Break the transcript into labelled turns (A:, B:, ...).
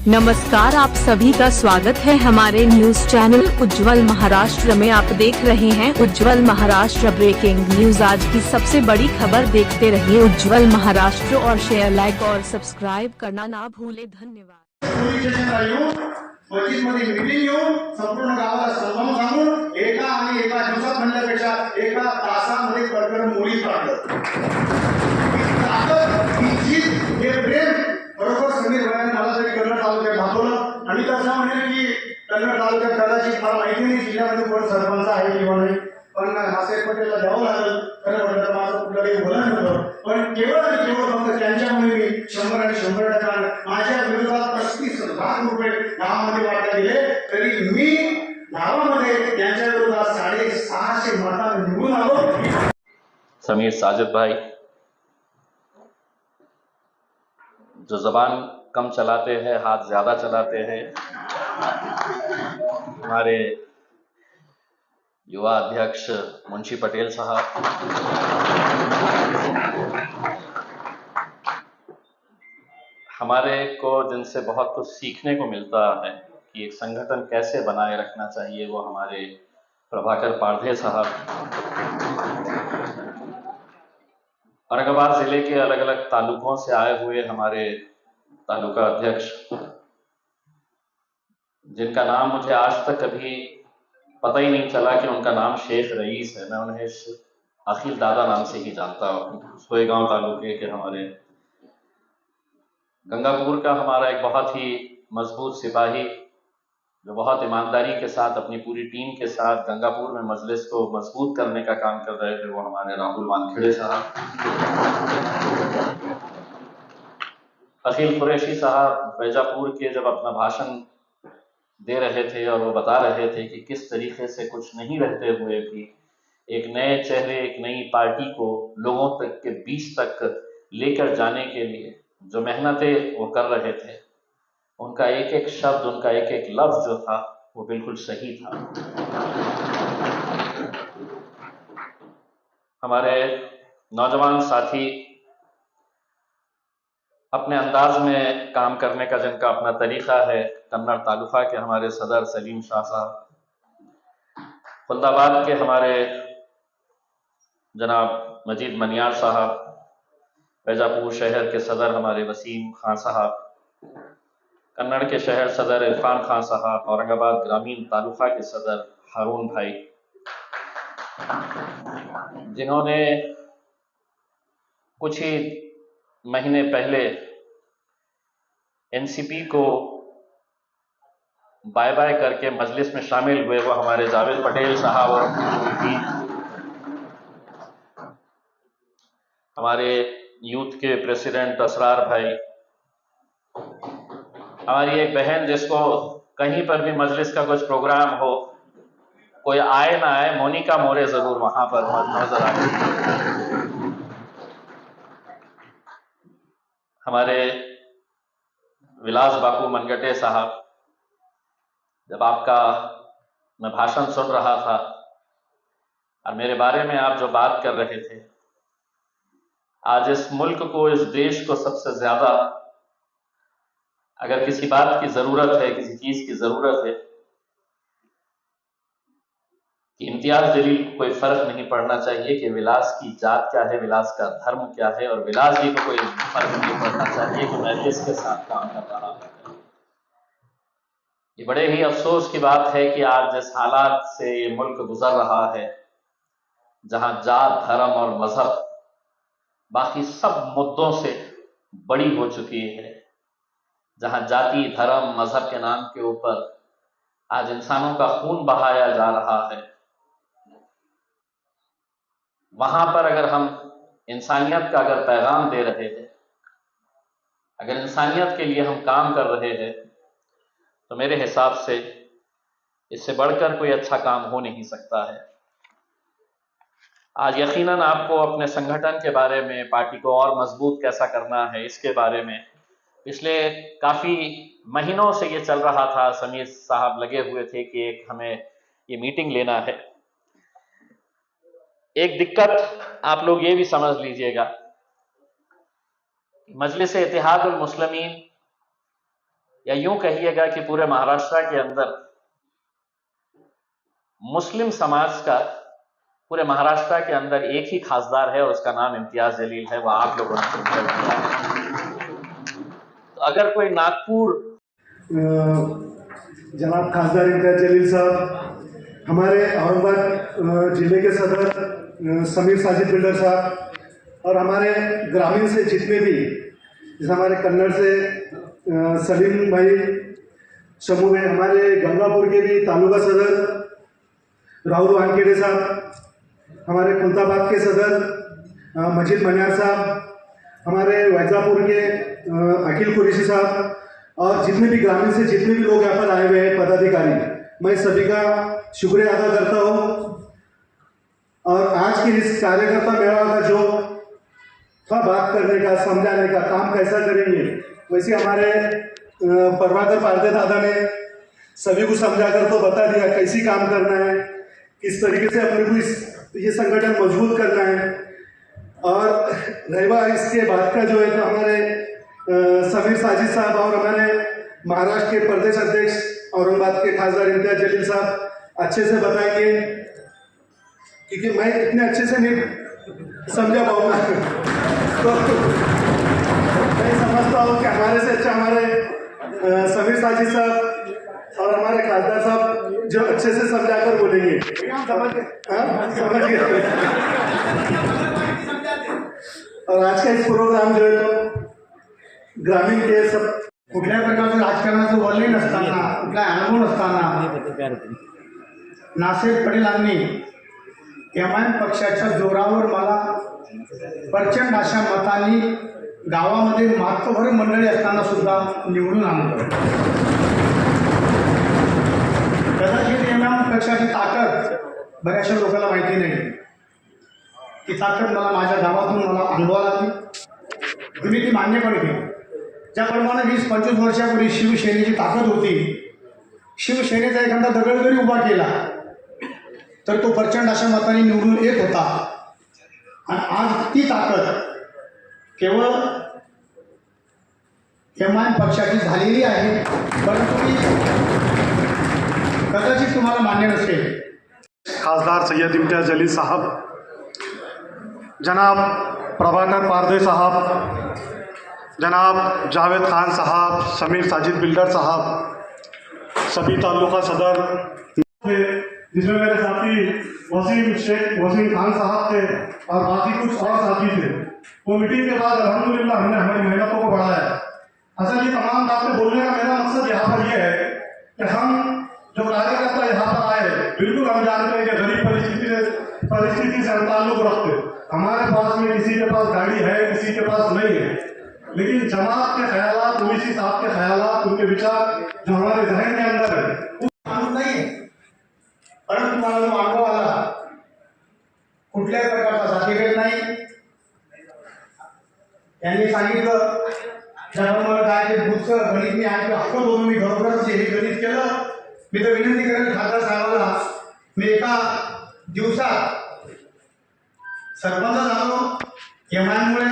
A: नमस्कार, आप सभी का स्वागत है हमारे न्यूज चैनल उज्जवल महाराष्ट्र में। आप देख रहे हैं उज्जवल महाराष्ट्र ब्रेकिंग न्यूज। आज की सबसे बड़ी खबर देखते रहिए उज्जवल महाराष्ट्र और शेयर, लाइक और सब्सक्राइब करना ना भूले। धन्यवाद।
B: संपूर्ण गावाला समजावून सांगून एका दिवसात म्हणण्यापेक्षा एका तासामध्ये प्रकरण मुळीच काढलं। हे प्रेम बरोबर समीर भाई मला तरी कन्नड तालुक्यात दाखवलं आणि तसं म्हणेल की कन्नड तालुक्यात कदाचित मला माहिती नाही जिल्ह्यामध्ये कोण सरपंच आहे किंवा नाही, पण नासेर पटेलला द्यावं लागलं। खरं म्हटलं माझं कुठलंही बोलणं नव्हतं, पण केवळ आणि केवळ फक्त त्यांच्यामुळे मी 100 आणि 100% माझ्या विरोधात 35 लाख रुपये गावामध्ये वाटले गेले, तरी मी गावामध्ये त्यांच्या विरोधात 650 मतांनी निवडून आलो।
C: समीर साजिद भाई जो जबान कम चलाते हैं, हाथ ज्यादा चलाते हैं, हमारे युवा अध्यक्ष मुंशी पटेल साहब, हमारे को जिनसे बहुत कुछ सीखने को मिलता है कि एक संगठन कैसे बनाए रखना चाहिए, वो हमारे प्रभाकर पारधे साहब, औरंगाबाद जिले के अलग अलग तालुकों से आए हुए हमारे तालुका अध्यक्ष, जिनका नाम मुझे आज तक कभी पता ही नहीं चला कि उनका नाम शेख रईस है। मैं उन्हें अखिल दादा नाम से ही जानता हूँ। सोएगांव तालुके के हमारे गंगापुर का हमारा एक बहुत ही मजबूत सिपाही, जो बहुत ईमानदारी के साथ अपनी पूरी टीम के साथ गंगापुर में मजलिस को मजबूत करने का काम कर रहे थे, वो हमारे राहुल वानखेड़े साहब। अखिल कुरैशी साहब बैजापुर के जब अपना भाषण दे रहे थे और वो बता रहे थे कि किस तरीके से कुछ नहीं रहते हुए भी एक नए चेहरे, एक नई पार्टी को लोगों तक के बीच तक लेकर जाने के लिए जो मेहनतें वो कर रहे थे, उनका एक एक शब्द, उनका एक एक लफ्ज जो था वो बिल्कुल सही था। हमारे नौजवान साथी अपने अंदाज में काम करने का जिनका अपना तरीका है, कन्नड़ तालुका के हमारे सदर सलीम शाह साहब, खुलदाबाद के हमारे जनाब मजीद मनियार साहब, बैजापुर शहर के सदर हमारे वसीम खान साहब, कन्नड़ के शहर सदर इरफान खान साहब, औरंगाबाद ग्रामीण तालुका के सदर हारून भाई, जिन्होंने कुछ ही महीने पहले एनसीपी को बाय बाय करके मजलिस में शामिल हुए, वो हमारे जावेद पटेल साहब और हमारे यूथ के प्रेसिडेंट असरार भाई, हमारी एक बहन जिसको कहीं पर भी मजलिस का कुछ प्रोग्राम हो, कोई आए ना आए, मोनिका मोरे जरूर वहां पर नजर आए। हमारे विलास बापू मनगटे साहब, जब आपका मैं भाषण सुन रहा था और मेरे बारे में आप जो बात कर रहे थे, आज इस मुल्क को, इस देश को सबसे ज्यादा अगर किसी बात की जरूरत है, किसी चीज की जरूरत है, कि इम्तियाज जलील को कोई फर्क नहीं पड़ना चाहिए कि विलास की जात क्या है, विलास का धर्म क्या है, और विलास जी को कोई फर्क नहीं पड़ना चाहिए कि मैं किसके साथ काम कर रहा हूं। ये बड़े ही अफसोस की बात है कि आज जिस हालात से ये मुल्क गुजर रहा है, जहां जात, धर्म और मजहब बाकी सब मुद्दों से बड़ी हो चुकी है, जहां जाति, धर्म, मजहब के नाम के ऊपर आज इंसानों का खून बहाया जा रहा है, वहां पर अगर हम इंसानियत का अगर पैगाम दे रहे हैं, अगर इंसानियत के लिए हम काम कर रहे हैं, तो मेरे हिसाब से इससे बढ़कर कोई अच्छा काम हो नहीं सकता है। आज यकीनन आपको अपने संगठन के बारे में, पार्टी को और मजबूत कैसा करना है, इसके बारे में पिछले काफी महीनों से ये चल रहा था। समीर साहब लगे हुए थे कि एक हमें ये मीटिंग लेना है। एक दिक्कत आप लोग ये भी समझ लीजिएगा, मजलिस इत्तेहादुल मुस्लिमीन या यूं कहिएगा कि पूरे महाराष्ट्र के अंदर मुस्लिम समाज का पूरे महाराष्ट्र के अंदर एक ही खासदार है और उसका नाम इम्तियाज जलील है, वो आप लोगों ने चुनकर दिया है। तो अगर कोई नागपुर
B: जनाब खासदार इम्तियाज जलील साहब, हमारे औरंगाबाद जिले के सदर समीर साजिद बिल्डर साहब, और हमारे ग्रामीण से जितने भी, जैसे हमारे कन्नड़ से सलीम भाई समूह है, हमारे गंगापुर के भी तालुका सदर राहुल वानखेड़े साहब, हमारे खुलताबाद के सदर मजीद मनियार साहब, हमारे वैजापुर के अखिल कुरैशी साहब, और जितने भी ग्रामीण से जितने भी लोग यहाँ पर आए हुए हैं पदाधिकारी, मैं सभी का शुक्रिया अदा करता हूँ। और आज के इस कार्यकर्ता मेला का जो था बात करने का, समझाने का, काम कैसा करेंगे, वैसे हमारे प्रभाकर पारदे दादा ने सभी को समझा कर तो बता दिया कैसी काम करना है, किस तरीके से अपने को ये संगठन मजबूत करना है। और रहीबा इसके बाद का जो है तो हमारे समीर साजिद साहब और हमारे महाराष्ट्र के प्रदेश अध्यक्ष औरंगाबाद के खासदार इम्तियाज जलील साहब अच्छे से बताएंगे, क्योंकि मैं इतने अच्छे से नहीं समझा पाऊंगा। तो मैं समझता हूँ कि हमारे से अच्छा हमारे समीर साजिद साहब और हमारे खासदार साहब जो अच्छे से समझाकर बोलेंगे। समझ गए। और आज का इस प्रोग्राम जो है तो ग्रामीण के सब कुठल्याही प्रकारचं राजकारणाचं वलय नसताना, कुठला अनुभव नसताना नासेर पटेलांनी एमआयएम पक्षाच्या जोरावर मला प्रचंड अशा मतांनी गावामध्ये मातोभर मंडळी असताना सुद्धा निवडून आणलं। कदाचित एमआयएम पक्षाची ताकद बऱ्याचशा लोकांना माहिती नाही, ती ताकद मला माझ्या गावातून मला अनुभवाला आली, तुम्ही ती मान्य पण केली। ज्याप्रमाणे 20-25 वर्षापूर्वी शिवसेनेची ताकद होती, शिवसेनेचा एखादा दगड जरी उभा केला तर तो प्रचंड अशा मतांनी निवडून येत होता। आणि आज ती ताकद केवळ एमआयएम पक्षाची झालेली आहे, परंतु ती कदाचित तुम्हाला मान्य नसेल।
D: खासदार सैयद इम्तियाज जलील साहब, जनाब प्रभाकर पारदे साहब, जनाब जावेद खान साहब, समीर साजिद बिल्डर साहब, सभी तालुका सदर, जिसमें मेरे साथी वसीम खान साहब थे और बाकी कुछ और साथी थे। वो मीटिंग के बाद अल्हम्दुलिल्लाह हमने हमारी मेहनतों को बढ़ाया। असल ये तमाम बातें बोलने का मेरा मकसद यहाँ पर यह है कि हम जो कार्यकर्ता यहाँ पर आए, बिल्कुल हम जानते हैं कि गरीब परिस्थिति से हम ताल्लुक रखते, हमारे पास में किसी के पास गाड़ी है, किसी के पास नहीं है, लेकिन जमात के ख्यालात, ओवैसी साहब के ख्यालात, उनके विचार जो हमारे जहन के अंदर है
B: मानून नाही, परंतु मला जो अनुभव आला कुठल्याही प्रकारचा जातीभेद नाही। त्यांनी सांगितलं ज्याप्रमाणे काय ते बुधचं गणित मी आहे हक्क बोलून मी खरोखरच हे गणित केलं। मी तर विनंती करेन खासदार साहेबांना, मी एका दिवसात सरपंच झालो एमआयएममुळे,